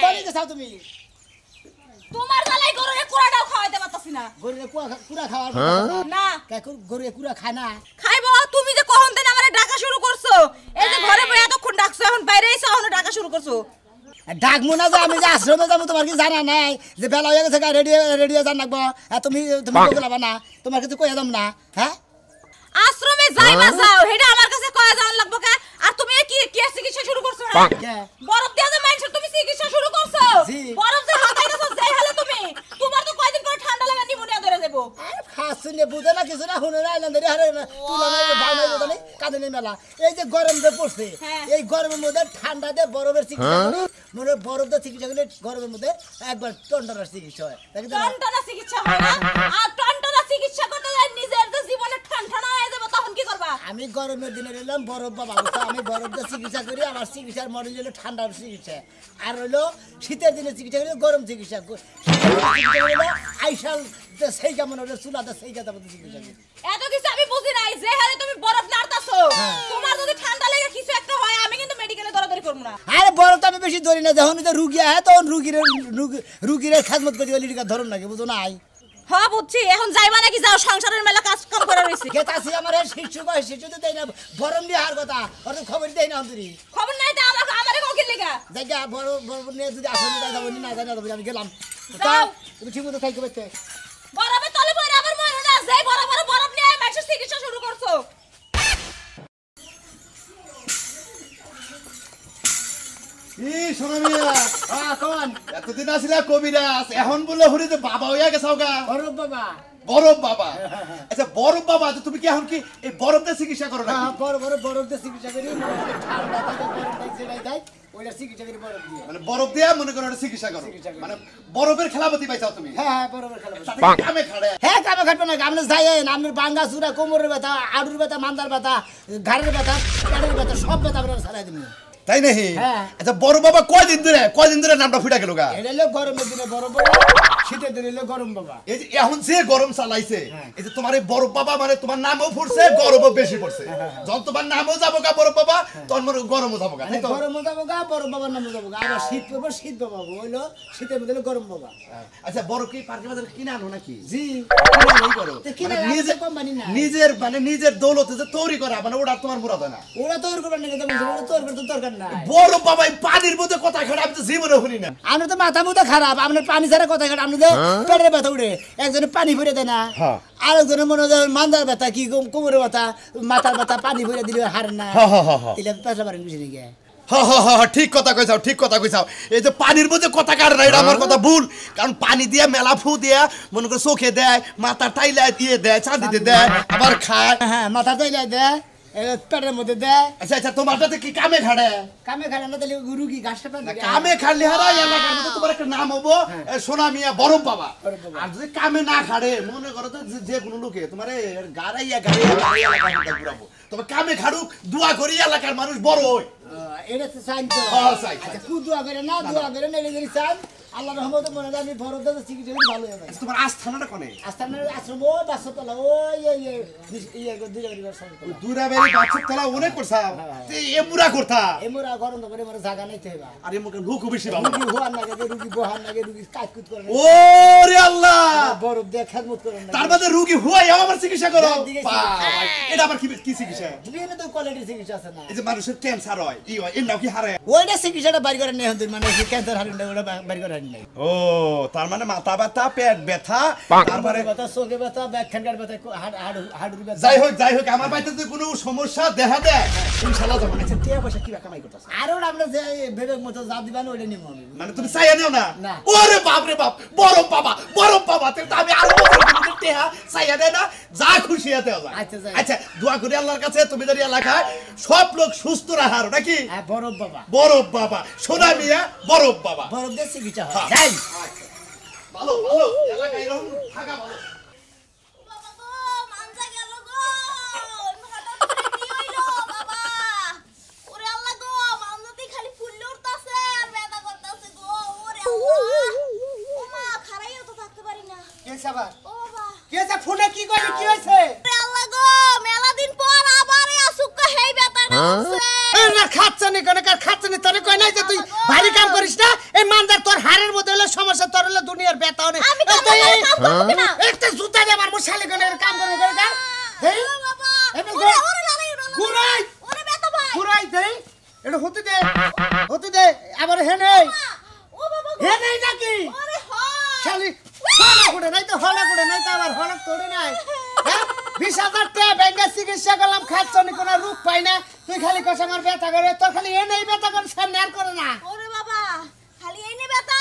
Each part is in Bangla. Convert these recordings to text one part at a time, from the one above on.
কোনে গেছাও তুমি তোমার জ্বালাই গরুরে কুড়াটাও খাওয়াইতে পারতাছি না গরুরে কুড়া খাওয়ার না গরুরে কুড়া খায় না খাইবো তুমি যে কখন দিন আমারে ডাকা শুরু করছো এই যে ঘরে বসে এতক্ষণ ডাকছো এখন বাইরে এসে এখন ডাকা শুরু করছো ডাকবো না যে আমি যে আশ্রমে যাবো তোমার কি জানা নাই যে বেলা হয়ে গেছে রেডিও জান লাগবো তুমি বলবা না তোমার কিছু কয়ে দাম না হ্যাঁ আশ্রমে যাইবা যাও হেডা আমার কাছে কয়ে যাওয়ার লাগবো কে আর তুমি কি চিকিৎসা শুরু করছো হ্যাঁ বরফ দিয়া যে মাইনছ তুমি চিকিৎসা শুরু করছো বরফ যে হাতাইতেছো যাই হলে তুমি তোমার তো কয়দিন পর ঠান্ডা লাগা নিমোনিয়া ধরে দেব খাসুনে বুঝে না কিছু না হুনে না আইলাম ধরে আরে তুলনা ভালো জানি কাঁদে মেলা এই যে গরম যে পড়ছে এই গরমের মধ্যে ঠান্ডা দিয়ে বরফের চিকিৎসা করে মনে বরফ দিয়ে চিকিৎসা করলে গরমের মধ্যে একবার টন্ডার চিকিৎসা হয় টন্ডার চিকিৎসা হয় না আর টন্ডার চিকিৎসা করতে যাই নিজের তো জীবনে ঠান্ডা হয়ে যাবে তখন কি করবা আমি গরমের দিনে এলাম বরফ বাবা আমি বরফ দিয়ে চিকিৎসা করি আমার চিকিৎসার মডেল হলো ঠান্ডার চিকিৎসা আর হলো শীতের দিনে চিকিৎসা করি গরম চিকিৎসা আইসাল সেই কেমন হলো চুলাতে সেই কথা চিকিৎসা করি এত কিছু আমি বুঝি নাই যে হারে তুমি বরফ নাড়তাছো তোমার যদি ঠান্ডা লেগে কিছু একটা হয় আমি কিন্তু মেডিকেলে দৌড়াদৌড়ি করব না আরে বরফ তো আমি বেশি ধরি না যখন রুগী আয় তখন রুগীর খাদমত করে দিলে ধরুন নাকি বুঝো নাই হ্যাঁ বুঝছি এখন যাইবা নাকি যাও সংসারের মেলা কাজ কাম করে রইছি গেতাছি আমার শিশু কয় শিশু তো দেই না বরম দিয়ে আর কথা ওর খবর দেই না অন্তরি খবর নাই তো আমারে কোন কি লাগা জায়গা বড় বড় নিয়ে যদি আসলে না যাবো না জানা যাবো আমি গেলাম যাও তুমি ঠিক মতো থাকতে পারতে বরফে তলে পড়ে আবার মরো না যাই বড় বড় বরফ নিয়ে মাইসের চিকিৎসা শুরু করছো কোন এতদিন আসিলা কবিরাজ এখন বলে হরি যে বাবা হইয়া গেছাও গা বরফ বাবা বরফ বাবা আচ্ছা বরফ বাবা তুমি কি এখন কি এই বরফ দিয়ে চিকিৎসা করো না বরফ দিয়ে চিকিৎসা করি ঠান্ডা থাকে বরফ দিয়ে দেয় ওইটা চিকিৎসা করি বরফ দিয়ে মানে বরফ দিয়ে মনে করো চিকিৎসা করো মানে বরফের খেলাপতি পাইছাও তুমি হ্যাঁ বরফের খেলাপতি কামে খাড়ে হ্যাঁ কামে খাটবে না আপনি যাই আপনার বাঙ্গা চূড়া কোমরের ব্যথা আড়ুর ব্যথা মান্দার ব্যথা ঘাড়ের ব্যথা পেটের ব্যথা সব ব্যথা আপনারা ছাড়াই দিন তাই নাকি আচ্ছা বড় বাবা কয়দিন ধরে নামটা ফুটা গেল গা এটা হলো গরমের দিনে বড় বাবা শীতের দিনে হলো গরম বাবা এই যে এখন যে গরম চালাইছে এই যে তোমার এই বড় বাবা মানে তোমার নামও ফুটছে গরমও বেশি পড়ছে যখন তোমার নামও যাবো গা বড় বাবা তখন মনে গরমও যাবো গা গরমও যাবো গা বড় বাবার নামও যাবো গা আবার শীত পড়বো শীত বাবা হইলো শীতের মধ্যে গরম বাবা আচ্ছা বড় কি পার্কে বাজারে কিনে আনো নাকি জি নিজের মানে নিজের দৌলতে যে তৈরি করা মানে ওটা তোমার মুরাদ হয় না ওরা তৈরি করবেন না তৈরি করতে দরকার নাই বড় বাবা পানির মধ্যে কথা খারাপ আমি তো জীবনে শুনি না আমরা তো মাথা মুথা খারাপ আপনার পানি ছাড়া কথা খারাপ আপনি তো পেটের ব্যথা উঠে একজনে পানি ভরে দেয় না আরেকজনে মনে হয় মান্দার ব্যথা কি কোমরের ব্যথা মাথার ব্যথা পানি ভরে দিলে হার না এটা পেশা পারেন বুঝে নাকি ঠিক কথা কইছাও এই যে পানির মধ্যে কথা কাটে না এটা আমার কথা ভুল কারণ পানি দিয়ে মেলা ফু দিয়া মনে করে চোখে দেয় মাথা টাইলা দিয়ে দেয় চাঁদিতে দেয় আবার খায় হ্যাঁ মাথা টাইলা দেয় পেটের মধ্যে দেয় আচ্ছা তোমারটাতে কি কামে খাড়ে না তাহলে রুগী ঘাসটা পাবে কামে খাড়লে হারা এলাকার মধ্যে তোমার একটা নাম হবো সোনা মিয়া বরফ বাবা আর যদি কামে না খাড়ে মনে করো তো যে কোনো লোকে তোমার গাড়াইয়া ঘুরাবো তবে কামে খাড়ুক দোয়া করি এলাকার মানুষ বড় হয় এটা তো চাই দোয়া করে না দোয়া করে না এটা চাই আল্লাহ রহমতে মনে হয় আমি বরফ দিয়ে চিকিৎসা করি ভালো হবে তোমার আস্থানাটা কোনে আস্থানার আশ্রম ও বাসতলা ওই দুরাবাড়ি বাসতলা অনেক করছা এমুরা করতা এমুরা গরম করে মরে জায়গা নাইতে হইবা আর এমুকে লোক বেশি বাবা রুগী হওয়ার লাগে রুগী বহার লাগে রুগী কাজকুত করে ওরে আল্লাহ বরফ দিয়ে খেদমত করে না তার মধ্যে রুগী হুয়াই আমার চিকিৎসা করো এটা আবার কি চিকিৎসা বিভিন্ন তো কোয়ালিটি চিকিৎসা আছে না এই যে মানুষের ক্যান্সার হয় ই হয় এর নাও কি হারে ওইটা চিকিৎসাটা বাড়ি করে নেই হন মানে ক্যান্সার হারিয়ে ওটা বাড়ি করে হারিয়ে ও তার মানে মাথা ব্যথা পেট ব্যথা তারপরে ব্যথা চোখে ব্যথা ব্যাকখানকার ব্যথা হাড়ুর ব্যথা যাই হোক আমার বাড়িতে যদি কোনো সমস্যা দেখা দেয় ইনশাআল্লাহ যাবো আচ্ছা টিয়া পয়সা কি কামাই করতেছ আর ওটা আমরা যে বেবেক মতো যা দিবান ওইটা নিব আমি মানে তুমি চাইয়া নিও না ওরে বাপ রে বাপ বড় বাবা তো আমি আর বছর টিয়া চাইয়া দেয় না যা খুশি হতে হবে আচ্ছা দোয়া করি আল্লাহর কাছে তুমি যদি এলাকায় সব লোক সুস্থ রাখার নাকি বরফ বাবা সোনা মিয়া বরফ বাবা বরফ দিয়ে চিকিৎসা হয় যাই ভালো এলাকায় এরকম থাকা ভালো ফোনে কি কইলি কি হইছে আল্লাহ গো মেলা দিন পর আবার আসুক হেই বেটাটা আছে না খাচ্ছনি কোন কার খাচ্ছনি তোরে কই নাই যে তুই ভারী কাম করিস না এই মানদার দেই একটা জুতা দে আমার শালি গনের কাম করে গা দেই এমন ঘুরাই ওরে বেটা ভাই ঘুরাই দেই এটা হতে দে আবার হে নেই ও বাবা হে নেই নাকি আরে হয় শালি হলা করে নাই তো আবার হলা তোড়ে নাই হ্যাঁ 20,000 টাকা ব্যাংকে চিকিৎসা করলাম খাচ্ছনি কোনো রূপ পাই না তুই খালি কস আমার ব্যথা করে তোর খালি এ নেই ব্যথা করে সামনে আর করে না ওরে বাবা খালি এই নে ব্যথা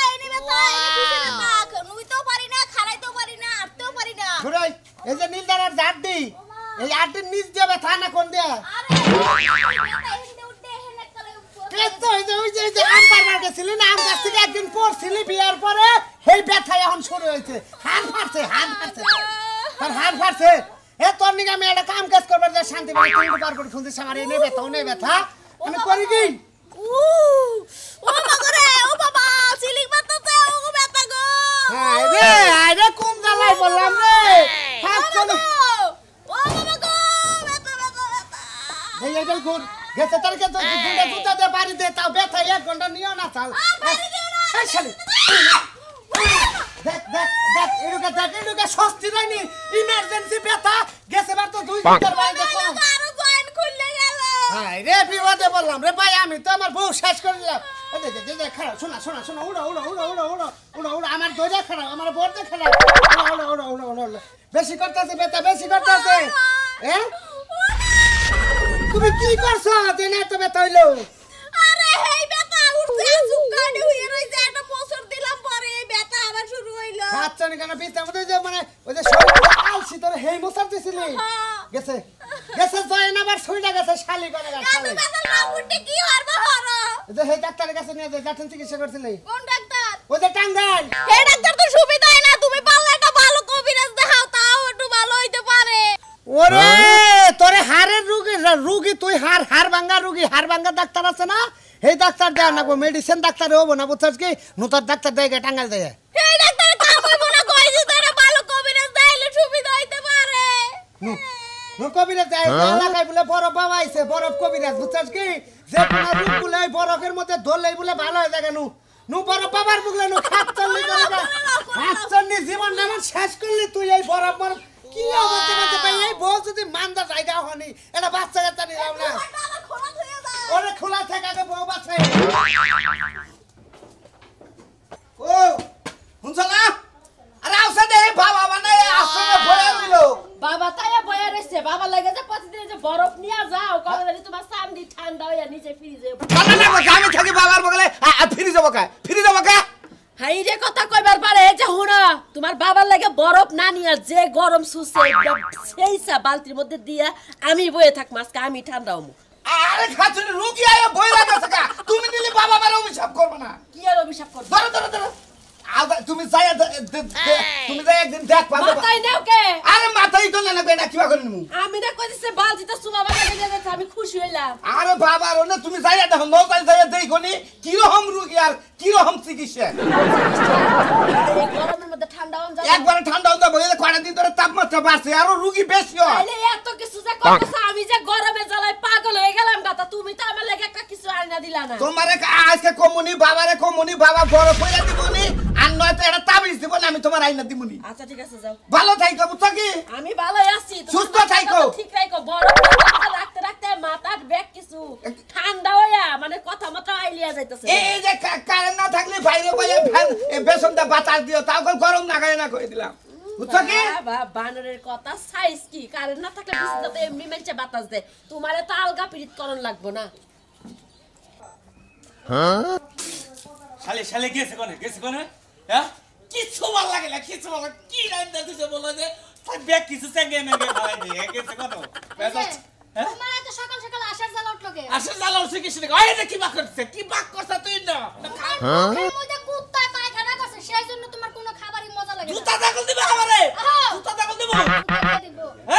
পিছে ব্যথা নুইতেও পারি না খাড়াইতেও পারি না আটতেও পারি না ঘুরাই এই যে নীলদারার জাড্ডি এই আড্ডির নিচ দিয়ে ব্যথা না কোন দিয়া আরে এখানে উঠতে হেনে কালে ওই যে আম পারবার গেছিলি না আম গাছ থেকে একদিন পড়ছিলি বিয়ার পরে সেই ব্যথা এখন শুরু হয়েছে হাত ফাটছে তার হাত ফাটছে এ তোর নিকে আমি একটা কাম কাজ করবার যা শান্তি পাই তুই পার করে খুঁজছিস আমার এনে ব্যথা আমি করি কি ও মাগরে ও বাবা সিলিং বাতাতে ও ব্যথা গো আরে কোন জ্বালাই বললাম রে হাত চলে ও বাবা গো ব্যথা এই এটাল কোন গেছে তার কে তো জুতা দে বাড়ি দে তাও ব্যথা 1 ঘন্টা নিও না চাল এই শালি দেখ এরুকে স্বস্তি রাইনি ইমার্জেন্সি ব্যথা গেছে বার তো 2 ঘন্টার বাইরে দেখো আরো জয়েন খুলে গেল হাই রে বিপদে বললাম রে ভাই আমি তো আমার বউ শেষ করে দিলাম দে খারাপ শোনা উড়ো আমার দইটা খারাপ আমার বড়তে খারাপ উড়ো বেশি করতেছে ব্যথা হ্যাঁ তুমি কি করছো দিনে তো ব্যথা হইলো আরে হেই ব্যথা উঠছে সুকানে হয়ে রইছে একটা বছর দিলাম পরে এই ব্যথা আবার শুরু হইলো আচ্ছা নি কেন বিতে আমাদের যে মানে ওই যে শরীর আলসি তোর হেই মোসার দিছিলি গেছে জয় না আবার ছুইটা গেছে শালি করে গেছে আমি ব্যথা না উঠে কি হরবা হরো যে হেই ডাক্তারের কাছে নিয়ে যা যাতেন চিকিৎসা করছিলি কোন ডাক্তার ওই যে টাঙ্গাইল এই ডাক্তার তো সুবিধাই না তুমি পারলে একটা ভালো কবিরাজ দেখাও তাও একটু ভালো হইতে পারে ওরে তোরে হাড়ের রুগী তুই হাড় ভাঙ্গা ডাক্তার আছে না এই ডাক্তার দেয় না মেডিসিন ডাক্তার হবো না বুঝছস কি নতুন ডাক্তার দেয় টাঙ্গাইল দেয় এই ডাক্তার কাম হইব না কইছি তোরে ভালো কবিরাজ দেখাইলে সুবিধা হইতে পারে কবিরাজ এলাকায় বলে বরফ বাবা আইছে বরফ কবিরাজ বুঝছস কি যে কোনো রোগ বলে বরফের মধ্যে ধরলেই বলে ভালো হয়ে যায় নু বরফ বাবার বুগলে নু খাচ্ছলি জীবন নামান শেষ করলি তুই এই বরফ কি অবস্থা করতে পাই এই বউ যদি মান্দা জায়গা হনি এটা বাচ্চা কাচ্চা নিলাম না ওরে খোলা থেকে আগে বউ বাচ্চা ও শুনছ না আরে আসে দে বাবা বানায় আসলে ভরে হইলো বাবা তাইয়া বয়া রইছে বাবা লাগে যে প্রতিদিন যে বরফ নিয়া যাও কবে জানি তোমার সামনে ঠান্ডা হইয়া নিচে ফ্রিজে ঠান্ডা না আমি থাকি বাবার বগলে ফিরে যাবো কা হাই রে কথা কইবার পারে এই যে হুনা তোমার বাবার লাগে বরফ না নিয়া যে গরম সুসে সেইসা বালতির মধ্যে দিয়া আমি বয়ে থাক মাসকা আমি ঠান্ডা হমু আরে খাতুন রোগী আয়া বইলা গেছে কা তুমি নিলে বাবা মারে অভিশাপ করবে না কি আর অভিশাপ করব ধরো তুমি যাই একদিন দেখ পাবে মাথায় নাও কে আরে মাথায় তো না লাগবে না কিবা করি নিমু আমি না কইছে বালতিটা সুমা বাবা লাগে যাচ্ছে আমি খুশি হইলাম আরে বাবা রনে তুমি যাই দেখো নৌকায় যাই দেখনি কি রকম রোগী আর কি রকম চিকিৎসা এই গরমের মধ্যে ঠান্ডা হন যায় একবার ঠান্ডা হতে বলে কয়টা দিন ধরে তাপমাত্রা বাড়ছে আর রোগী বেশি হয় আরে এত কিছু যে কইতাছ আমি যে গরমে জ্বালায় পাগল হয়ে গেলাম গাতা তুমি তো আমার লাগে একটা কিছু আইনা দিলা না তোমারে আজকে কমুনি বাবা বড় কইরা দিবনি আর নয়তো এটা তাবিজ দিব না আমি তোমার আইনা দিবনি আচ্ছা ঠিক আছে যাও ভালো থাইকো বুঝছো কি আমি ভালোই আছি সুস্থ থাইকো ঠিক রাখো বড় রাখতে মাথার ব্যাগ কিছু ঠান্ডা হইয়া মানে কথা মতো আইলিয়া যাইতাছে এই যে কারেন্ট না থাকলে বাইরে বাইরে ফ্যান বেসনটা বাতাস দিও তাও গরম না গায় না কই দিলাম বুঝছো কি বাবা বানরের কথা সাইজ কি কারেন্ট না থাকলে বিছনাতে এমনি মেলছে বাতাস দে তোমারে তো আলগা পিরিত করন লাগবো না হ্যাঁ শালে গেছে কোনে হ্যাঁ কিছু ভালো লাগে না কিছু ভালো কি রাইন দিতে বলো যে ব্যাগ কিছু সঙ্গে মেগে ভাই দিয়ে গেছে কোন হ্যাঁ তোমার এত সকাল সকাল আসার জ্বালা উঠলো কে আসলে জ্বালা উঠছে কিছু না আরে কি বাক করছ তুই না এর মধ্যে কুত্তা পায়খানা করছে সেই জন্য তোমার কোনো খাবারই মজা লাগে না জুতা দাগল দিবা আমারে জুতা দাগল দিব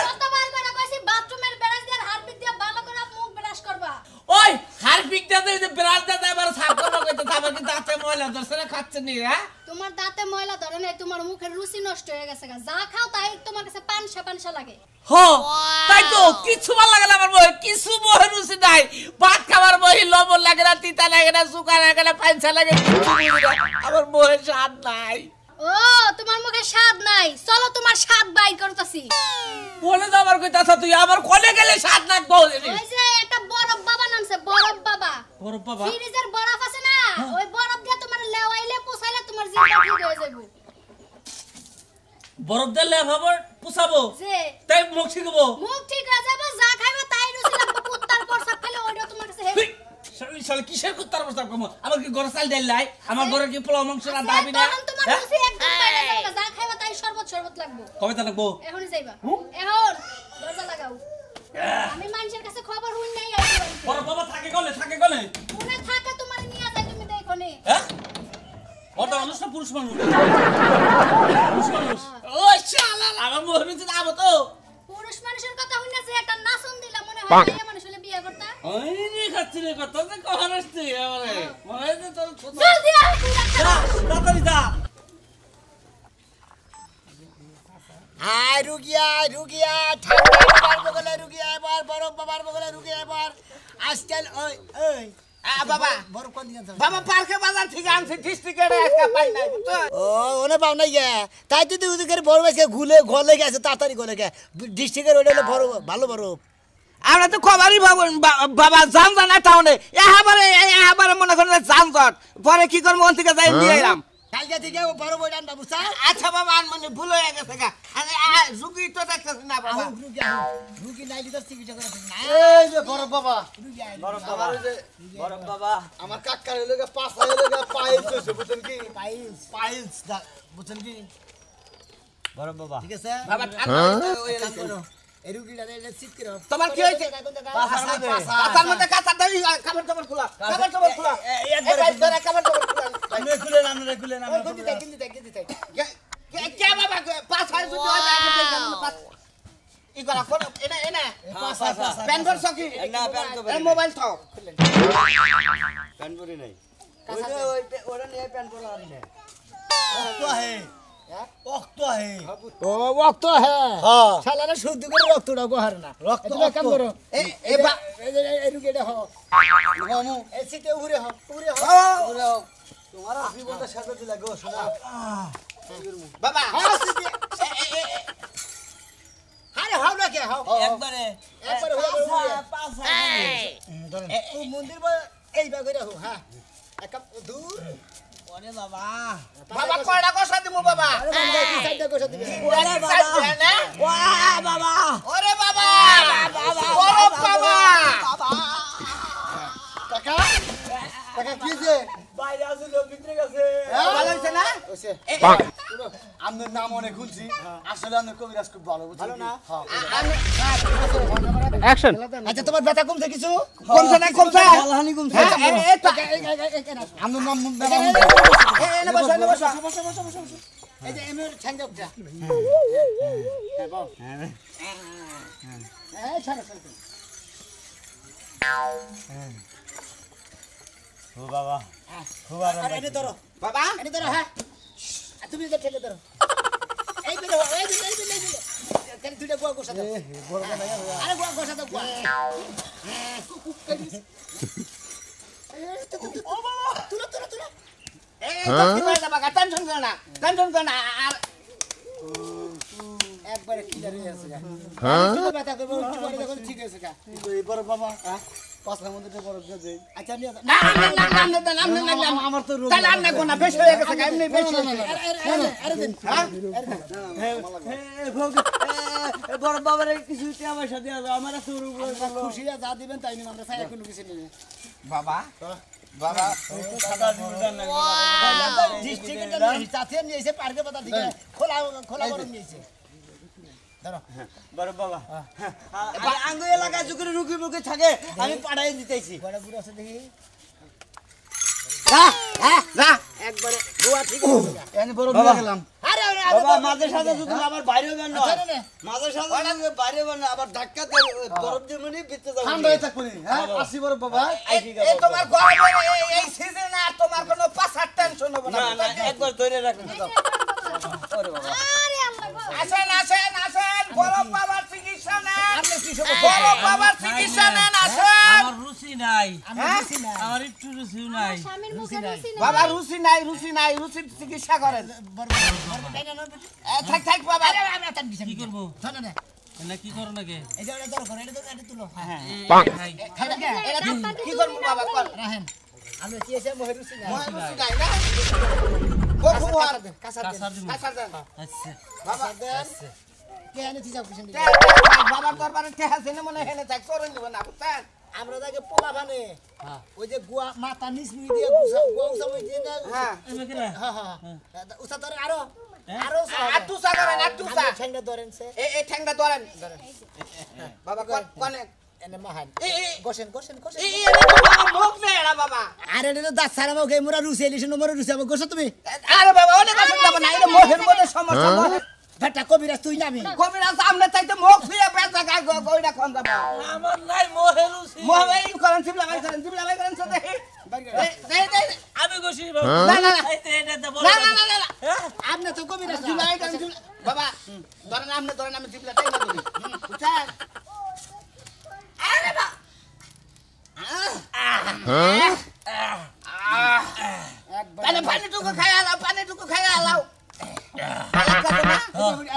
কতবার করে কইছি বাথরুমের ব্রাশ দিয়ে হারপিক দিয়ে ভালো করে মুখ ব্রাশ করবা ওই হারপিক দে যে ব্রাশ দে এবার সাফ করব কইতে তারপর কি দাঁতে ময়লা ধরছে না খাচ্ছে নি হ্যাঁ তোমার দাঁতে ময়লা ধরে নাই তোমার মুখের রুচি নষ্ট হয়ে গেছে যা খাও তাই তোমার কাছে পানসা লাগে তাই তো কিছু ভালো লাগে না আমার বই কিছু বই রুচি নাই ভাত খাবার বই লবণ লাগে না তিতা লাগে না সুকা লাগে না পানসা লাগে আমার বই স্বাদ নাই ও তোমার মুখে স্বাদ নাই, চলো তোমার স্বাদ বাইর করতেছি। বলে তো আমার কইতাছ তুই আবার কোনে গেলে সাত লাখ বল ওই যে একটা বরফ বাবা নামছে, বরফ বাবা। বড় বাবা ফ্রিজের বরফ আছে না, ওই বরফ দিয়ে তোমার লেওয়াইলে পোছাইলে তোমার জিভটা ঠিক হয়ে যাবে। বরফ দিলে ভাবর পুষাবো যে তাই মুখ শিখবো মুখ ঠিক হয়ে যাবে, যা খাইবে তাই রুচি লাগবে। কুত্তার প্রসাব খেলে ওইটা তোমার কাছে হেভি। শালি শালি কিসের কুত্তার প্রস্তাব কম আমার কি ঘরে চাল ডাল নাই আমার ঘরে কি পোলাও মাংস রান্না হবে না তখন তোমার রুচি একদম বাইরে যাবে, যা খাইবে তাই শরবত শরবত লাগবে। কবে তা লাগবো এখনই যাইবা, এখন দরজা লাগাও। আমি মানুষের কাছে খবর হই নাই আইছি বাড়িতে। বড় বাবা থাকে গলে কোনে থাকে তোমার নিয়ে যাই, তুমি দেখো নে। হ্যাঁ ওটা মানুষ না পুরুষ মানুষ ও শালা আমার মনে হচ্ছে না তো পুরুষ মানুষের কথা হই না, যে একটা নাচন দিলা মনে হয় মেয়ে মানুষ হলে বিয়ে করতা। ওই রে খাচ্ছি রে কথা তো কখন আসছে আমারে মনে হচ্ছে তোর জলদি আয় তুই রাখা। তাড়াতাড়ি যা আয় রুগিয়া ঠান্ডা বাবার বগলে রুগিয়া এবার বরফ বাবার বগলে রুগিয়া এবার আজকাল ওই ওই বাবা বরফ কোন দিকে আছে? বাবা পার্কে বাজার থেকে আনছি ডিস্ট্রিক্টে একটা পাই নাই বুঝছো ও ওনে পাও নাই গে তাই তো তুই ওদিকে বরফ এসে ঘুলে গলে গেছে তাড়াতাড়ি গলে গে ডিস্ট্রিক্টের ওইটা হলো বরফ ভালো বরফ আমরা তো খবরই বাবা জান জানা টাউনে এবারে মনে করেন যানজট পরে কি করবো ওন থেকে যাই নিয়ে এলাম কালকে থেকে বরফ ওইটা আনবা বুঝছা আচ্ছা বাবা মানে ভুল হয়ে গেছে গা রুগী তো দেখতেছি না বাবা রুগী নাই দিতে চিকিৎসা করে না এই যে বরফ বাবা রুগী আয় বরফ বাবা বড় বাবা আমার কাকার হইলো গা পাঁচ হইলো গা পাইলস হইছে বুঝছেন কি পাইলস পাইলস বুঝছেন কি বড় বাবা ঠিক আছে বাবা এই রুগীটা এটা সিট করো তোমার কি হইছে পাছার মধ্যে কাঁচা দাই খাবার দাবার খোলা একবার ধরে খাবার দাবার খোলা আপনি খুলেন আপনারা খুলেন ওই গন্দি তাই কে বাবা পাঁচ হয় যদি হয় পাঁচ ই করা কোন এনা প্যান ভর সকি না প্যান তো এই মোবাইল থাও প্যান করি নাই ওরা নিয়ে প্যান পরা আর না রক্ত আছে রক্ত আছে ও রক্ত হ্যাঁ হ্যাঁ শালারা শুদ্ধ করে রক্তটা গোহার না রক্ত, তুমি কাম রক্ত। করো এই এই রুগীটা হ মামু এই সিটে উড়ে হ তোমার জীবনটা সাথে দিলা গো শোনা বাবা হ্যাঁ সিটে আরে হাও না কে হাও একবারে একবার হয়ে গেল পাঁচা ও মন্দির বা এই বা করে হো হ্যাঁ এক দূর ওরে বাবা বাবা কয়টা কষা দিমু বাবা আরে বাবা কি সাইডে কোসা দিবে ওরে বাবা ওয়া বাবা ওরে বাবা ওরে বাবা কাকা কাকা কি যে বাইরে আছে লোক ভিতরে গেছে ভালো হইছে না ওইছে এ- আপনার নাম অনেক শুনছি আসলে আপনার কবিরাজ খুব ভালো বুঝছেন না? কি? আচ্ছা তোমার ব্যথা কমছে কিছু কমছে না কমছে বলহানি কমছে এই তো আপনার নাম এনে বসো এনে বসো এই যে এমএর ঠ্যাঙ্গা এই ছাড়ো ছাড়ো ও বাবা খুব আরাম আরে এনে ধরো বাবা এনে ধরো হ্যাঁ আর তুমি যে ঠেলে ধরো এই বিলে এই বিলে কেন দুইটা গোয়া গোসা দাও আরে গোয়া গোসা দাও গোয়া তুলো এই তো কি হয়ে যাবে টেনশন করো না আর একবারে ক্লিয়ার হয়ে আছে তুমি ব্যথা করবে একটু পরে দেখো ঠিক আছে কা এবার বাবা পাঁচটার মধ্যে তো বরফ দিয়ে দেই আচ্ছা নিয়ে যাও না আমার তো রোগ তাহলে আন্না কোনা বেশি হয়ে গেছে এমনি বেশি আরে দিন বড় বাবার কিছু আমার সাথে আমার শুরু খুশি যা দিবেন তাই নিন আমরা চাই কোনো কিছু নেই বাবা বাবা সাদা জুড়দার না ডিস্ট্রিক্টে নিয়ে চাতে নিয়েছে পার্কে পাতা দিকে খোলা গরম নিয়েছে ধরো বড় বাবা আঙ্গ এলাকায় যুগে রুগী মুখে থাকে আমি পাঠাই দিতেছি বড় বুড়ো আছে দেখি না একবারে গোয়া ঠিক আছে এনে বরফ দিয়ে গেলাম আরে বাবা মাঝে সাথে যদি আমার বাইরে বের না আচ্ছা নে মাঝে সাথে যদি বাইরে বের না আবার ধাক্কা দিয়ে বরফ দিয়ে মানে ভিতরে যাবো ঠান্ডা হয়ে থাকবো হ্যাঁ আসি বরফ বাবা এই তোমার গরমের এই সিজনে আর তোমার কোনো পাছার টেনশন হবে না না একবার ধরে রাখুন আরে আল্লাহ গো। আসেন বড় বাবার চিকিৎসা নেন বড় বাবার চিকিৎসা নেন আসেন আমার রুচি নাই আমি রুচি নাই আমার একটু রুচি নাই স্বামীর মুখে রুচি নেই বাবা রুচি নাই রুচির চিকিৎসা করেন থাক থাক বাবা কি করবো শোনো না না কি করো নাকি এই যে এটা ধরো এটা তুলো হ্যাঁ কি করবো বাবা কর রাহেন আমি কি এসে মহে রুচি নাই রুচি নাই না কখন হওয়ার কাঁচা দেন কাঁচা দেন আচ্ছা বাবা দেন কে আনে তুই যাও পিছন দিকে বাবার দরবারে টেহা ছেলে মনে হেনে থাক করুন দিব না বুঝছেন আমরা তাকে পোলা বানে ওই যে গুয়া মাথা নিচ মুই দিয়ে গুয়া উসামই দিয়ে না হ্যাঁ হ্যাঁ হ্যাঁ উসা ধরে আরো আরো আটুসা করেন আটুসা ঠ্যাংটা ধরেন সে এই ঠ্যাংটা ধরেন বাবা কোনে এনে মহান এই গোসেন গোসেন গোসেন এই বাবার মুখ নেই এরা বাবা আরে এটা দাঁত সারা মুখে মোরা রুচি এলিছ মোরা রুচি আমার গোসো তুমি আরে বাবা অনেক কথা যাব না এটা মুখের মধ্যে সমস্যা বেটা কবিরাজ তুই নামি কবিরা সামনে চাইতে মুখ ফিরে বেচা গায় গইটা কোন যাব আমার নাই মোহের রুচি মোহে এই করেন চিবলা ভাই করেন তো দেখি আমি খুশি না না এটা তো না না না না আপনি তো কবিরাজ চিবলা ভাই করেন বাবা ধরেন আমি চিবলা টাইম না করি বুঝছেন আরে বাবা পানিটুকু খাই আলাও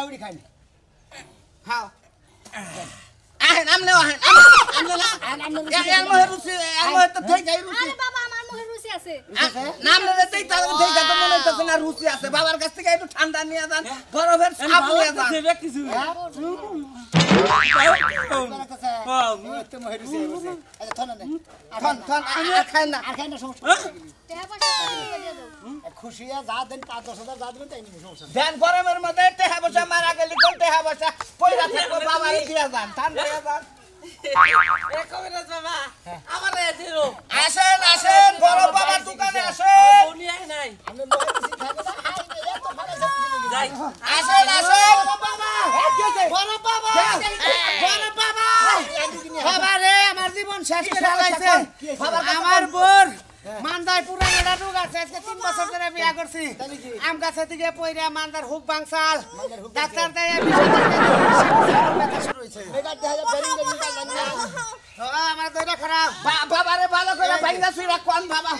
আউড়ি খাই খাও আহেন আমনে এর মহে রুচি এর মহে তো થઈ যায় রুচি আরে বাবা আমার মুখে রুচি আছে নাম রে দেই তাহলে થઈ যায় তো মনে হচ্ছে না রুচি আছে বাবার কাছ থেকে একটু ঠান্ডা নিয়ে যান বরফের সাপ নিয়ে যান দেবে কিছু খাই না টাকা পয়সা দিয়ে দাও খুশিয়া যা দেন ৫-১০ হাজার যা দেবেন তাই নিবো সমস্যা দেন গরমের মধ্যে টেহা বসা মারা গেলি কোন টেহা বসা পয়লা থাকবো বাবার দিয়া যান ঠান্ডা দিয়া যান কবিরাজ বাবা আমার এদিরো আসেন বড় বাবার দোকানে আসেন দুনিয়ায় নাই আমি মহে রুচি খাবো না হাই এত ভালো যাই আসেন বড় বাবা বাবা রে আমার জীবন শেষ করে ফেলাইছে আমার বোর মান্দায় পুরানোটা রোগ আছে আজকে 3 বছর ধরে বিয়া করছি আম গাছে থেকে পয়রা মান্দার হুক বাংসাল ডাক্তার দেয় শুরু হইছে এটা দেখা যায় বেরিং বেরিং কাজ না আমার দইটা খারাপ বাবারে ভালো করে ভাইঙ্গা সুইরা কোন বাবা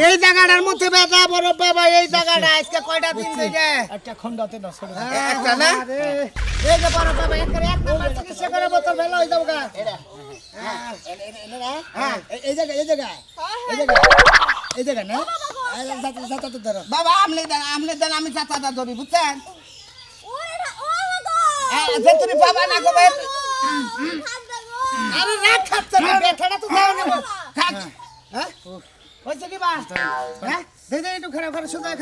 এই জায়গাটার মধ্যে বেটা বড় বাবা এই জায়গাটা আজকে কয়টা দিন থেকে একটা খন্ডাতে না ছোট একটা না এই যে বড় বাবা এক করে এক নাম্বার চিকিৎসা করে বোতল ফেলা হয়ে যাবো গা এই জায়গা না যাতা তো ধরো বাবা আমনে দেন আমি চাচাটা ধরি বুঝছেন ওরে না ও গো যে তুমি বাবা না গো ঠান্ডা গো আরে রাখ খাচ্ছে না বেটাটা তো দাও না থাক হ্যাঁ হইছে কি বা হ্যাঁ দে দে একটু খারাপ করে সোজাই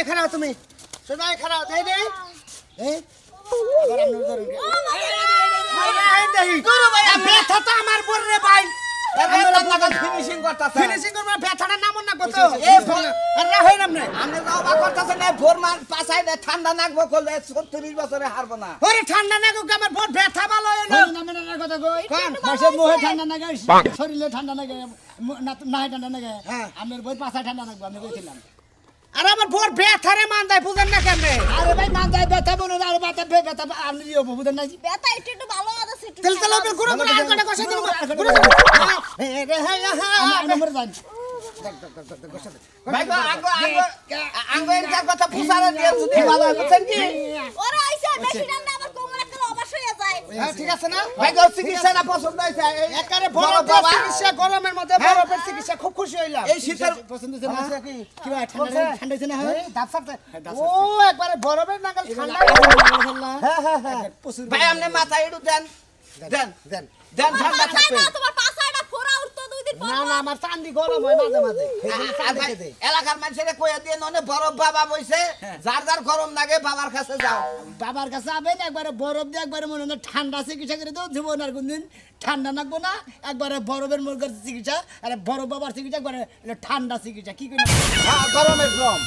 খারাপ তুমি সোজাই খারাপ দে দে এই আবার আমরা ধরে এই দেই গুরু ভাই ব্যথা তো আমার বর রে ভাই ফিনিশিং করতেছে ফিনিশিং করবা ব্যথাটা নামন না কত এই আরে হইরাম না আমনে যাওয়া করতেছে না ভোর মান পাছাই দে ঠান্ডা নাকবো করলে 36 বছরে হারবো না ওরে ঠান্ডা না গো আমার বর ব্যথা ভালো হইলো না কথা কই কোন মাসে মোহে ঠান্ডা না গায় শরীরে ঠান্ডা না গায় না ঠান্ডা না গায় আমার বই পাছা ঠান্ডা লাগবে আমি কইছিলাম আরে আমার বর ব্যথারে মান দেয় বুঝেন না কেমনে আরে ভাই মান যায় ব্যথা বলো আর ব্যথা আপনি দিও বুঝেন না ব্যথা একটু ভালো আছে একটু তেল তেল গুরু গুরু আর কটা কষা দিন গুরু রে আমি মরে যাই ভাই গো আঙ্গো এর কথা পুষারে দিয়ে যদি ভালো বুঝছেন কি ওরে আইছে বেশি ঠান্ডা আমার কোমর একটা অবশ্যই হয়ে যায় হ্যাঁ ঠিক আছে না ভাই গো চিকিৎসা না পছন্দ হইছে একারে বরফের চিকিৎসা গরমের মধ্যে বরফের চিকিৎসা খুব খুশি হইলাম এই শীতের পছন্দ হচ্ছে না কি ভাই ঠান্ডা হচ্ছে না হয় দাপসাতে ও একবারে বরফের নাগাল ঠান্ডা ভাই আমনে মাথা ইডু দেন ঠান্ডা থাকবে তোমার পাছাটা ফোড়া উঠতো 2 দিন না না আমার চান্দি গরম হয় মাঝে মাঝে এলাকার মানুষের কইয়া দিয়ে ননে বরফ বাবা বইছে যার গরম লাগে বাবার কাছে যাও বাবার কাছে আবেন একবারে বরফ দিয়ে একবারে মনে হয় ঠান্ডা চিকিৎসা করে দাও জীবন আর কোনদিন ঠান্ডা লাগবো না একবারে বরফের মুরগের চিকিৎসা আর বরফ বাবার চিকিৎসা একবারে ঠান্ডা চিকিৎসা কি করি গরমের গরম